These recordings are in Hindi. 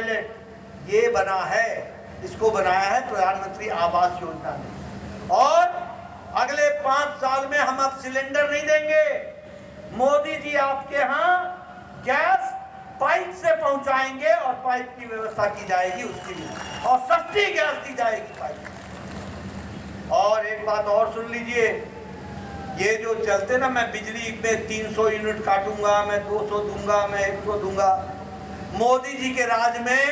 टॉयलेट ये बना है, इसको बनाया है प्रधानमंत्री आवास योजना ने। और अगले 5 साल में हम अब सिलेंडर नहीं देंगे, मोदी जी आपके यहाँ गैस पाइप से पहुंचाएंगे और पाइप की व्यवस्था की जाएगी उसके लिए, और सस्ती गैस दी जाएगी पाइप। और एक बात और सुन लीजिए, ये जो चलते ना, मैं बिजली में 300 यूनिट काटूंगा, मैं 200 दूंगा, मैं 100 दूंगा, मोदी जी के राज में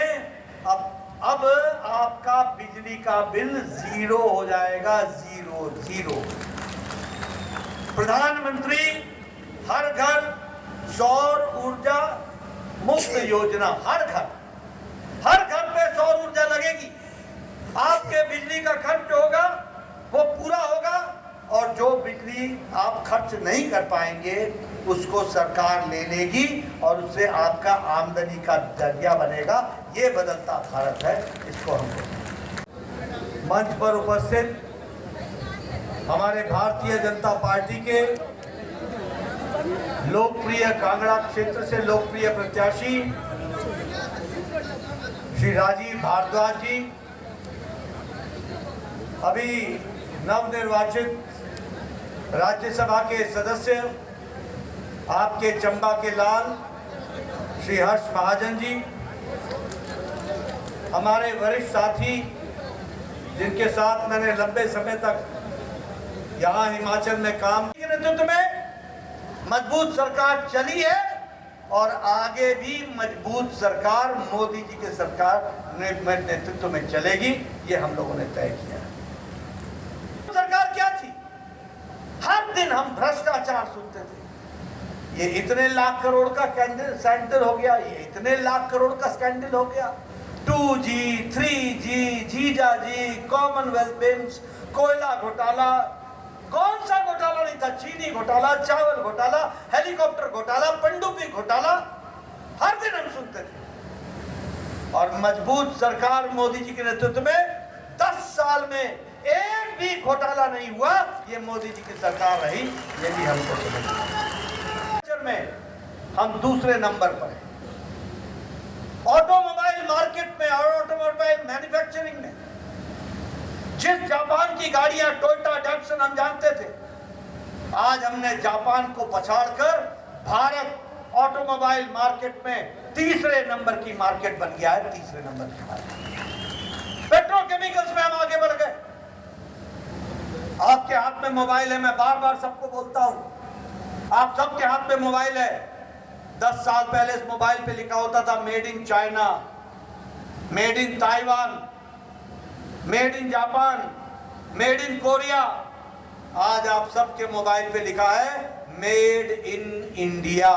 अब आपका बिजली का बिल 0 हो जाएगा, 0। प्रधानमंत्री हर घर सौर ऊर्जा मुफ्त योजना, हर घर पे सौर ऊर्जा लगेगी। आपके बिजली का खर्च होगा वो पूरा होगा, और जो बिजली आप खर्च नहीं कर पाएंगे उसको सरकार ले लेगी और उससे आपका आमदनी का जरिया बनेगा। ये बदलता भारत है, इसको हम मंच पर उपस्थित हमारे भारतीय जनता पार्टी के लोकप्रिय कांगड़ा क्षेत्र से लोकप्रिय प्रत्याशी श्री राजीव भारद्वाज जी, अभी नवनिर्वाचित राज्यसभा के सदस्य आपके चंबा के लाल श्री हर्ष महाजन जी, हमारे वरिष्ठ साथी जिनके साथ मैंने लंबे समय तक यहाँ हिमाचल में काम के नेतृत्व में मजबूत सरकार चली है और आगे भी मजबूत सरकार मोदी जी के सरकार नेतृत्व में चलेगी, ये हम लोगों ने तय किया। सरकार क्या थी? हर दिन हम भ्रष्टाचार सुनते थे, ये इतने लाख करोड़ का स्कैंडल हो गया, ये इतने लाख करोड़ का स्कैंडल हो गया, 2G 3G जीजाजी, कॉमनवेल्थ गेम्स, कोयला घोटाला, कौन सा घोटाला नहीं था? चीनी घोटाला, चावल घोटाला, हेलीकॉप्टर घोटाला, पनडुब्बी घोटाला, हर दिन हम सुनते थे। और मजबूत सरकार मोदी जी के नेतृत्व में 10 साल में एक भी घोटाला नहीं हुआ, ये मोदी जी की सरकार रही, ये भी हमको समझना में हम दूसरे नंबर पर हैं। ऑटोमोबाइल मार्केट में और ऑटोमोबाइल मैन्युफैक्चरिंग में जिस जापान की गाड़ियां टोयोटा डैटसन हम जानते थे, आज हमने जापान को पछाड़कर भारत ऑटोमोबाइल मार्केट में तीसरे नंबर की मार्केट बन गया है, तीसरे नंबर की मार्केट। पेट्रोकेमिकल्स में हम आगे बढ़ गए। आपके हाथ में मोबाइल है, मैं बार बार सबको बोलता हूं, आप सबके हाथ में मोबाइल है। 10 साल पहले इस मोबाइल पे लिखा होता था made in China, made in Taiwan, made in Japan, made in Korea. आज आप सबके मोबाइल पे लिखा है मेड इन इंडिया।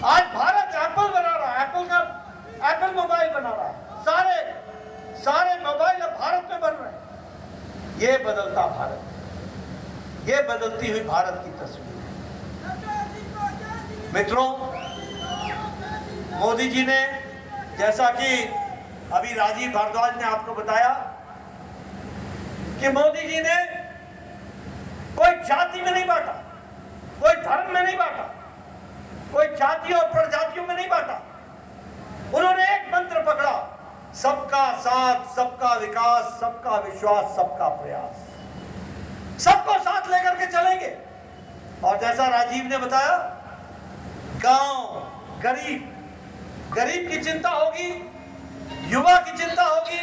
आज भारत एप्पल बना रहा है, एप्पल मोबाइल बना रहा है, सारे मोबाइल अब भारत में बन रहे हैं। ये बदलता भारत, ये बदलती हुई भारत की तस्वीर है। मित्रों, मोदी जी ने, जैसा कि अभी राजीव भारद्वाज ने आपको बताया, कि मोदी जी ने कोई जाति में नहीं बांटा, कोई धर्म में नहीं बांटा, कोई जाति और प्रजातियों में नहीं बांटा। उन्होंने एक मंत्र पकड़ा, सबका साथ, सबका विकास, सबका विश्वास, सबका प्रयास। सबको साथ लेकर के चलेंगे। और जैसा राजीव ने बताया, गांव, गरीब की चिंता होगी, युवा की चिंता होगी।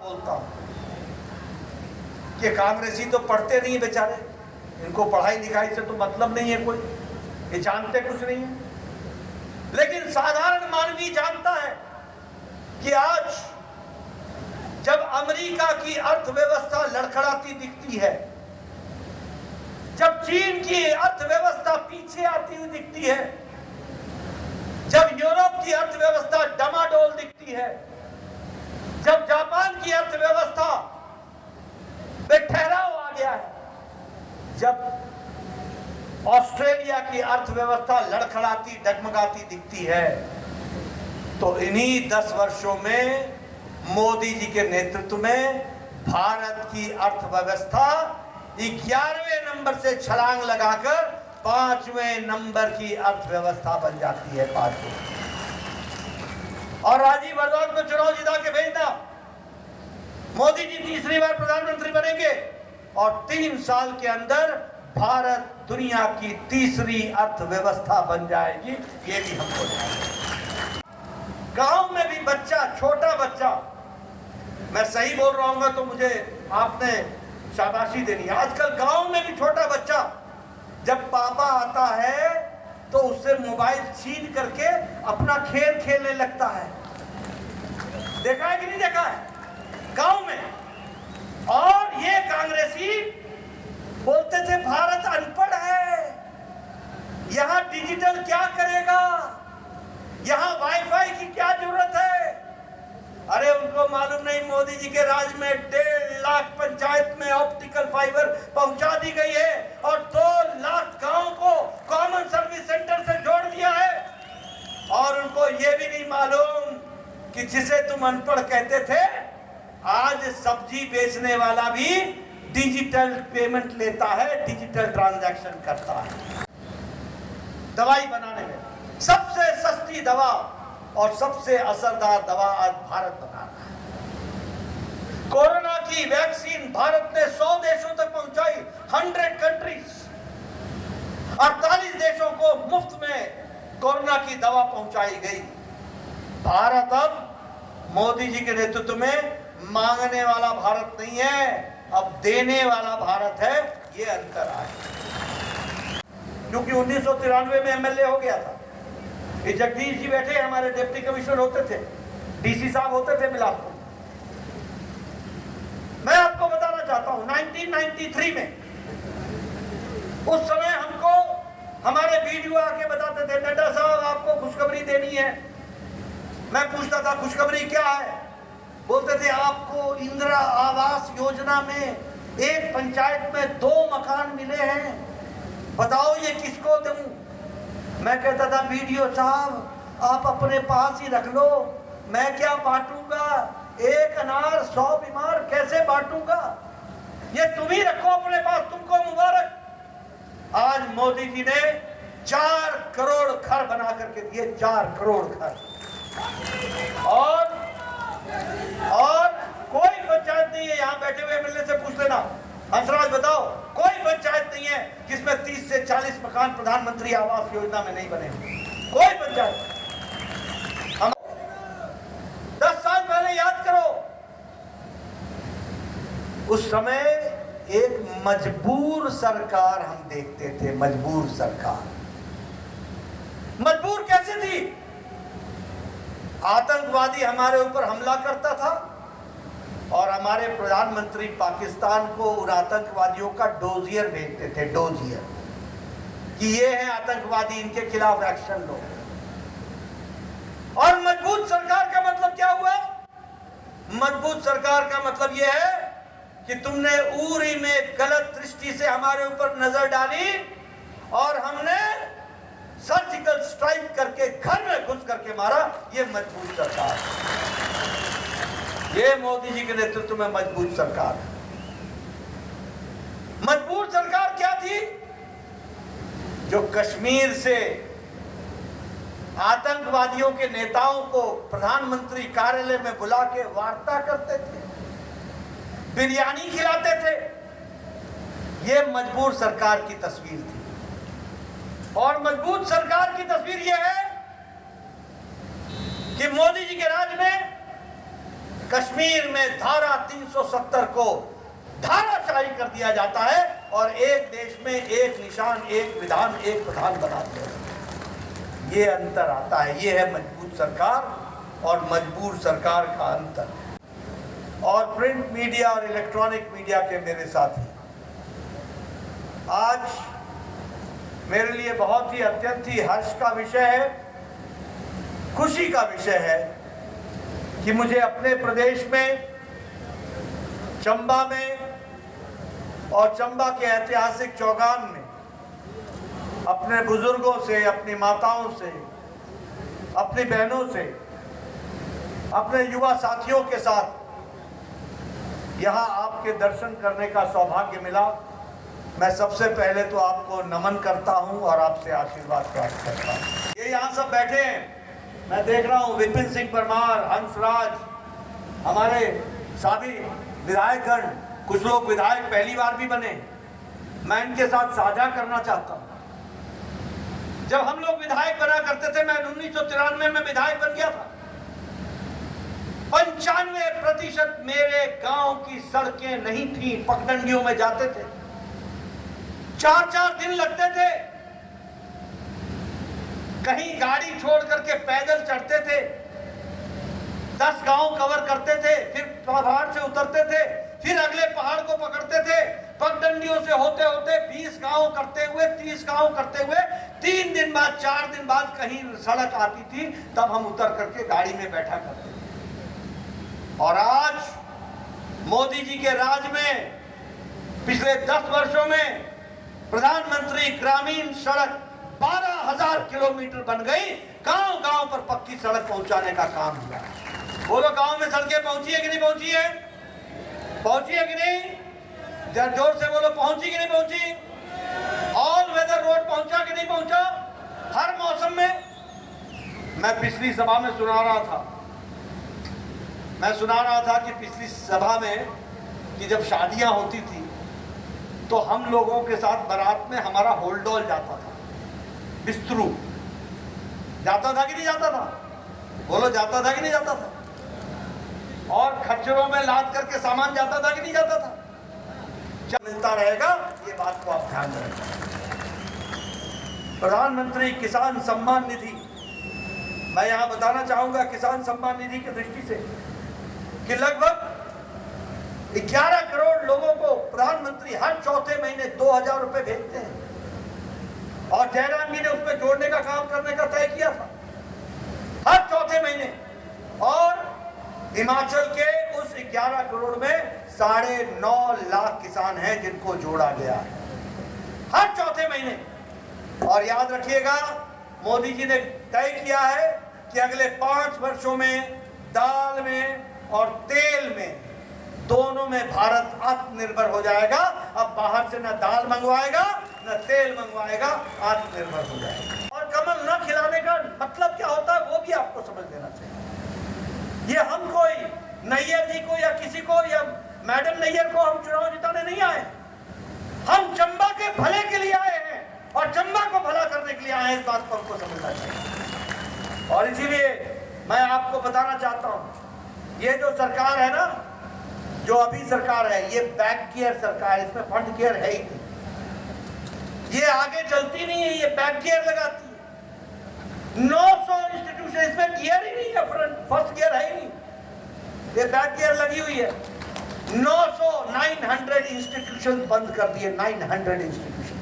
बोलता हूं कि कांग्रेसी तो पढ़ते नहीं बेचारे, इनको पढ़ाई लिखाई से तो मतलब नहीं है कोई, ये जानते कुछ नहीं है। लेकिन साधारण मानवी जानता है कि आज जब अमेरिका की अर्थव्यवस्था लड़खड़ाती दिखती है, जब चीन की अर्थव्यवस्था पीछे आती हुई दिखती है, जब यूरोप की अर्थव्यवस्था डमाडोल दिखती है, जब जापान की अर्थव्यवस्था में ठहराव आ गया है, जब ऑस्ट्रेलिया की अर्थव्यवस्था लड़खड़ाती डगमगाती दिखती है, तो इन्हीं 10 वर्षों में मोदी जी के नेतृत्व में भारत की अर्थव्यवस्था 11वें नंबर से छलांग लगाकर 5वें नंबर की अर्थव्यवस्था बन जाती है, 5वें। और राजीव बर्दवान को चुनाव जिता के भेजना, मोदी जी तीसरी बार प्रधानमंत्री बनेंगे और 3 साल के अंदर भारत दुनिया की तीसरी अर्थव्यवस्था बन जाएगी। ये भी हमको गांव में भी बच्चा, छोटा बच्चा, मैं सही बोल रहा हूँ तो मुझे आपने शाबाशी देनी है। आजकल गांव में भी छोटा बच्चा जब पापा आता है तो उससे मोबाइल छीन करके अपना खेल खेलने लगता है। देखा है कि नहीं देखा है गांव में? और ये कांग्रेसी बोलते थे भारत अनपढ़ है, यहां डिजिटल क्या करेगा, यहां वाईफाई की क्या जरूरत है। अरे उनको मालूम नहीं मोदी जी के राज में 1.5 लाख पंचायत में ऑप्टिकल फाइबर पहुंचा दी गई है और 2 लाख गांव को कॉमन सर्विस सेंटर से जोड़ दिया है। और उनको ये भी नहीं मालूम कि जिसे तुम अनपढ़ कहते थे, आज सब्जी बेचने वाला भी डिजिटल पेमेंट लेता है, डिजिटल ट्रांजैक्शन करता है। दवाई बनाने में सबसे सस्ती दवा और सबसे असरदार दवा आज भारत बना रहा है। कोरोना की वैक्सीन भारत ने 100 देशों तक पहुंचाई, 100 कंट्रीज। 48 देशों को मुफ्त में कोरोना की दवा पहुंचाई गई। भारत अब मोदी जी के नेतृत्व में मांगने वाला भारत नहीं है, अब देने वाला भारत है। ये अंतर आया, क्योंकि 1993 में एमएलए हो गया था। ये जगदीश जी बैठे हमारे डिप्टी कमिश्नर होते थे, डीसी साहब होते थे बिलासपुर। मैं आपको बताना चाहता हूं 1993 में, उस समय हमको हमारे वीडियो आके बताते थे, नड्डा साहब आपको खुशखबरी देनी है। मैं पूछता था खुशखबरी क्या है? बोलते थे आपको इंदिरा आवास योजना में एक पंचायत में 2 मकान मिले हैं, बताओ ये किसको दूं? मैं कहता था वीडियो साहब आप अपने पास ही रख लो, मैं क्या बांटूंगा, 1 अनार 100 बीमार कैसे बांटूंगा, ये तुम ही रखो अपने पास, तुमको मुबारक। आज मोदी जी ने 4 करोड़ घर बना करके दिए, 4 करोड़ घर। और कोई पंचायत नहीं है, यहाँ बैठे हुए मिलने से पूछ लेना, हंसराज बताओ, कोई पंचायत नहीं है जिसमें 30 से 40 मकान प्रधानमंत्री आवास योजना में नहीं बने। कोई पंचायत। हम 10 साल पहले याद करो, उस समय एक मजबूर सरकार हम देखते थे। मजबूर सरकार मजबूर कैसे थी? आतंकवादी हमारे ऊपर हमला करता था और हमारे प्रधानमंत्री पाकिस्तान को उन आतंकवादियों का डोजियर भेजते थे, डोजियर, कि ये हैं आतंकवादी, इनके खिलाफ एक्शन लो। और मजबूत सरकार का मतलब क्या हुआ? मजबूत सरकार का मतलब यह है कि तुमने उरी में गलत दृष्टि से हमारे ऊपर नजर डाली और हमने सर्जिकल स्ट्राइक करके घर में घुस करके मारा। ये मजबूत सरकार, ये मोदी जी के नेतृत्व में मजबूत सरकार है। मजबूत सरकार क्या थी? जो कश्मीर से आतंकवादियों के नेताओं को प्रधानमंत्री कार्यालय में बुला के वार्ता करते थे, बिरयानी खिलाते थे। ये मजबूर सरकार की तस्वीर थी। और मजबूत सरकार की तस्वीर यह है कि मोदी जी के राज में कश्मीर में धारा 370 को धाराशाही कर दिया जाता है और एक देश में एक निशान, एक विधान, एक प्रधान बनाते हैं। ये अंतर आता है। ये है मजबूत सरकार और मजबूर सरकार का अंतर। और प्रिंट मीडिया और इलेक्ट्रॉनिक मीडिया के मेरे साथी, आज मेरे लिए बहुत ही अत्यंत ही हर्ष का विषय है, खुशी का विषय है कि मुझे अपने प्रदेश में, चंबा में और चंबा के ऐतिहासिक चौगान में अपने बुजुर्गों से, अपनी माताओं से, अपनी बहनों से, अपने युवा साथियों के साथ यहाँ आपके दर्शन करने का सौभाग्य मिला। मैं सबसे पहले तो आपको नमन करता हूं और आपसे आशीर्वाद प्राप्त करता हूं। ये यहाँ सब बैठे हैं, मैं देख रहा हूँ विपिन सिंह परमार, हंसराज, हमारे सभी विधायकगण, कुछ लोग विधायक पहली बार भी बने। मैं इनके साथ साझा करना चाहता हूँ, जब हम लोग विधायक बना करते थे, मैं 1993 में विधायक बन गया था, 95% मेरे गांव की सड़कें नहीं थी, पगडंडियों में जाते थे, 4-4 दिन लगते थे, कहीं गाड़ी छोड़ करके पैदल चढ़ते थे, 10 गांव कवर करते थे, फिर पहाड़ से उतरते थे, फिर अगले पहाड़ को पकड़ते थे, पगडंडियों से होते होते 20 गांव करते हुए, 30 गांव करते हुए 3 दिन बाद, 4 दिन बाद कहीं सड़क आती थी, तब हम उतर करके गाड़ी में बैठा करते थे। और आज मोदी जी के राज में पिछले 10 वर्षों में प्रधानमंत्री ग्रामीण सड़क 12,000 किलोमीटर बन गई, गांव-गांव पर पक्की सड़क पहुंचाने का काम हुआ। बोलो, गांव में सड़कें पहुंची है कि नहीं पहुंची है? पहुंची है कि नहीं? जरा जोर से बोलो, पहुंची कि नहीं पहुंची? ऑल वेदर रोड पहुंचा कि नहीं पहुंचा? हर मौसम में। मैं पिछली सभा में सुना रहा था कि पिछली सभा में कि जब शादियां होती थी तो हम लोगों के साथ बारात में हमारा होल्डोल जाता था, बिस्तरू जाता था कि नहीं जाता था? बोलो, जाता था कि नहीं जाता था? और खच्चरों में लाद करके सामान जाता था कि नहीं जाता था? मिलता रहेगा, ये बात को आप ध्यान रखें। प्रधानमंत्री किसान सम्मान निधि, मैं यहां बताना चाहूंगा किसान सम्मान निधि की दृष्टि से कि लगभग 11 करोड़ लोगों को प्रधानमंत्री हर चौथे महीने 2,000 रुपए भेजते हैं, और जयराम जी ने उसमें जोड़ने का काम करने का तय किया था हर चौथे महीने। और हिमाचल के उस 11 करोड़ में 9.5 लाख किसान हैं जिनको जोड़ा गया है हर चौथे महीने। और याद रखिएगा, मोदी जी ने तय किया है कि अगले 5 वर्षों में दाल में और तेल में दोनों में भारत आत्मनिर्भर हो जाएगा। अब बाहर से न दाल मंगवाएगा न तेल मंगवाएगा, आत्मनिर्भर हो जाएगा। और कमल न खिलाने का मतलब क्या होता है वो भी आपको समझ लेना चाहिए। ये हम कोई नैयर जी को या किसी को या मैडम नैयर को हम चुनाव जिताने नहीं आए, हम चंबा के भले के लिए आए हैं और चंबा को भला करने के लिए आए हैं, इस बात को हमको समझना चाहिए। और इसीलिए मैं आपको बताना चाहता हूं, ये जो सरकार है ना, जो अभी सरकार है, ये बैक गियर सरकार है, इसमें फ्रंट गियर है ही नहीं, ये आगे चलती नहीं है, ये बैक गियर लगाती है। 900 इंस्टीट्यूशन, इसमें गियर ही नहीं है, फर्स्ट गियर है ही नहीं, ये बैक गियर लगी हुई है। 900 इंस्टीट्यूशन बंद कर दिए, 900 इंस्टीट्यूशन।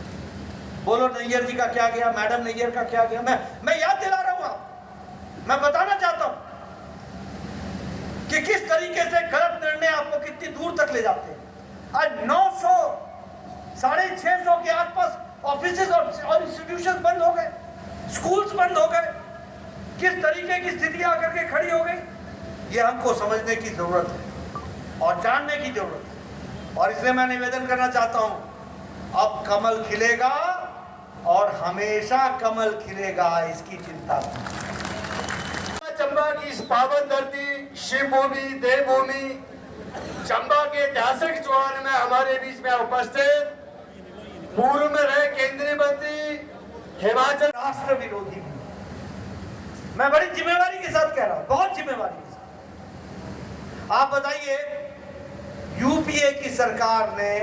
बोलो, नैयर जी का क्या गया, मैडम नैयर का क्या गया? मैं याद दिला रहा हूं आपको, मैं बताना चाहता हूं कि किस तरीके से गलत निर्णय आपको कितनी दूर तक ले जाते हैं। आज 900, 650 के आसपास ऑफिसेज और इंस्टीट्यूशन बंद हो गए, स्कूल्स बंद हो गए। किस तरीके की स्थिति आकर के खड़ी हो गई, ये हमको समझने की जरूरत है और जानने की जरूरत है। और इसलिए मैं निवेदन करना चाहता हूं, अब कमल खिलेगा और हमेशा कमल खिलेगा, इसकी चिंता नहीं। चंबा की इस पावन धरती, शिवभूमि, देवभूमि, चंबा के ऐतिहासिक चौहान में हमारे बीच में उपस्थित पूर्व में रहे केंद्रीय मंत्री, हिमाचल राष्ट्र विरोधी, मैं बड़ी जिम्मेवारी के साथ कह रहा हूं, बहुत जिम्मेवारी के साथ। आप बताइए, यूपीए की सरकार ने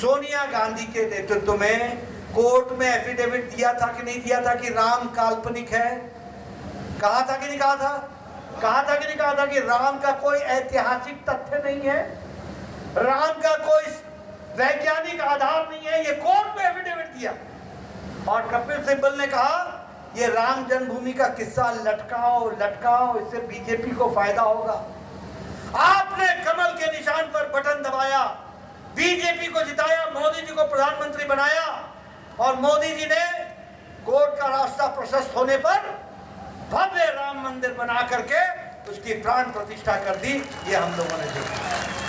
सोनिया गांधी के नेतृत्व में कोर्ट में एफिडेविट दिया था कि नहीं दिया था कि राम काल्पनिक है? कहा था कि नहीं कहा था? कहा था कि नहीं कहा था कि राम का कोई ऐतिहासिक तथ्य नहीं है, राम का कोई वैज्ञानिक आधार नहीं है, ये कोर्ट में एफिडेविट दिया। और कपिल सिब्बल ने कहा ये राम जन्मभूमि का किस्सा लटकाओ लटकाओ, इससे बीजेपी को फायदा होगा। आपने कमल के निशान पर बटन दबाया, बीजेपी को जिताया, मोदी जी को प्रधानमंत्री बनाया, और मोदी जी ने कोर्ट का रास्ता प्रशस्त होने पर भव्य राम मंदिर बना करके उसकी प्राण प्रतिष्ठा कर दी। ये हम लोगों ने देखा।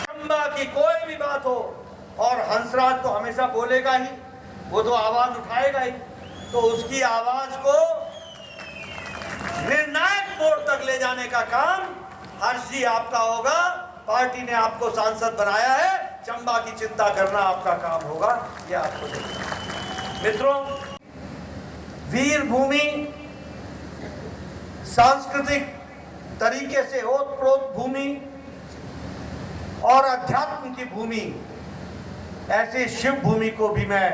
चंबा की कोई भी बात हो और हंसराज तो हमेशा बोलेगा ही, वो तो आवाज उठाएगा ही, तो उसकी आवाज को निर्णायक मोड़ तक ले जाने का काम हर्ष जी आपका होगा। पार्टी ने आपको सांसद बनाया है, चंबा की चिंता करना आपका काम होगा, ये आपको देखना। मित्रों, वीर भूमि सांस्कृतिक तरीके से ओतप्रोत भूमि और अध्यात्म की भूमि, ऐसे शिव भूमि को भी मैं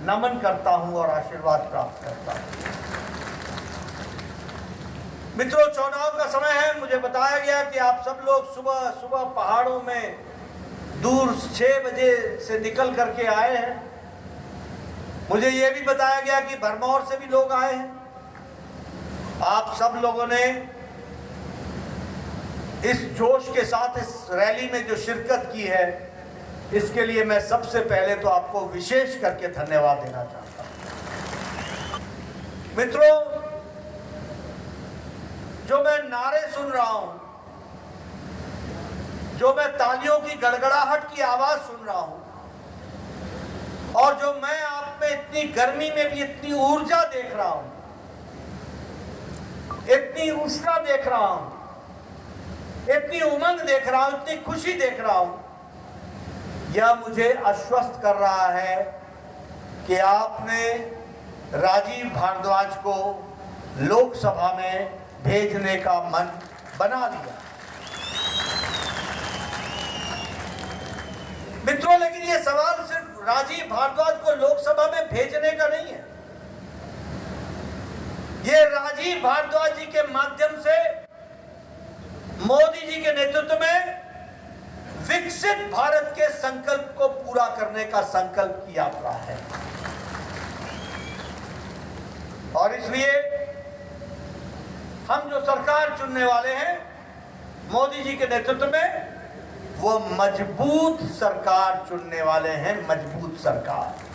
नमन करता हूं और आशीर्वाद प्राप्त करता हूं। मित्रों, चुनाव का समय है। मुझे बताया गया कि आप सब लोग सुबह सुबह पहाड़ों में दूर 6 बजे से निकल करके आए हैं। मुझे यह भी बताया गया कि भरमौर से भी लोग आए हैं। आप सब लोगों ने इस जोश के साथ इस रैली में जो शिरकत की है, इसके लिए मैं सबसे पहले तो आपको विशेष करके धन्यवाद देना चाहता हूं। मित्रों, जो मैं नारे सुन रहा हूं, जो मैं तालियों की गड़गड़ाहट की आवाज सुन रहा हूं, और जो मैं आप में इतनी गर्मी में भी इतनी ऊर्जा देख रहा हूं, इतनी ऊष्मा देख रहा हूं, इतनी उमंग देख रहा हूं, इतनी खुशी देख रहा हूं, यह मुझे आश्वस्त कर रहा है कि आपने राजीव भारद्वाज को लोकसभा में भेजने का मन बना लिया। मित्रों, लेकिन यह सवाल सिर्फ राजीव भारद्वाज को लोकसभा में भेजने का नहीं है। यह राजीव भारद्वाज जी के माध्यम से मोदी जी के नेतृत्व में विकसित भारत के संकल्प को पूरा करने का संकल्प की यात्रा है। और इसलिए हम जो सरकार चुनने वाले हैं मोदी जी के नेतृत्व में, वो मजबूत सरकार चुनने वाले हैं, मजबूत सरकार।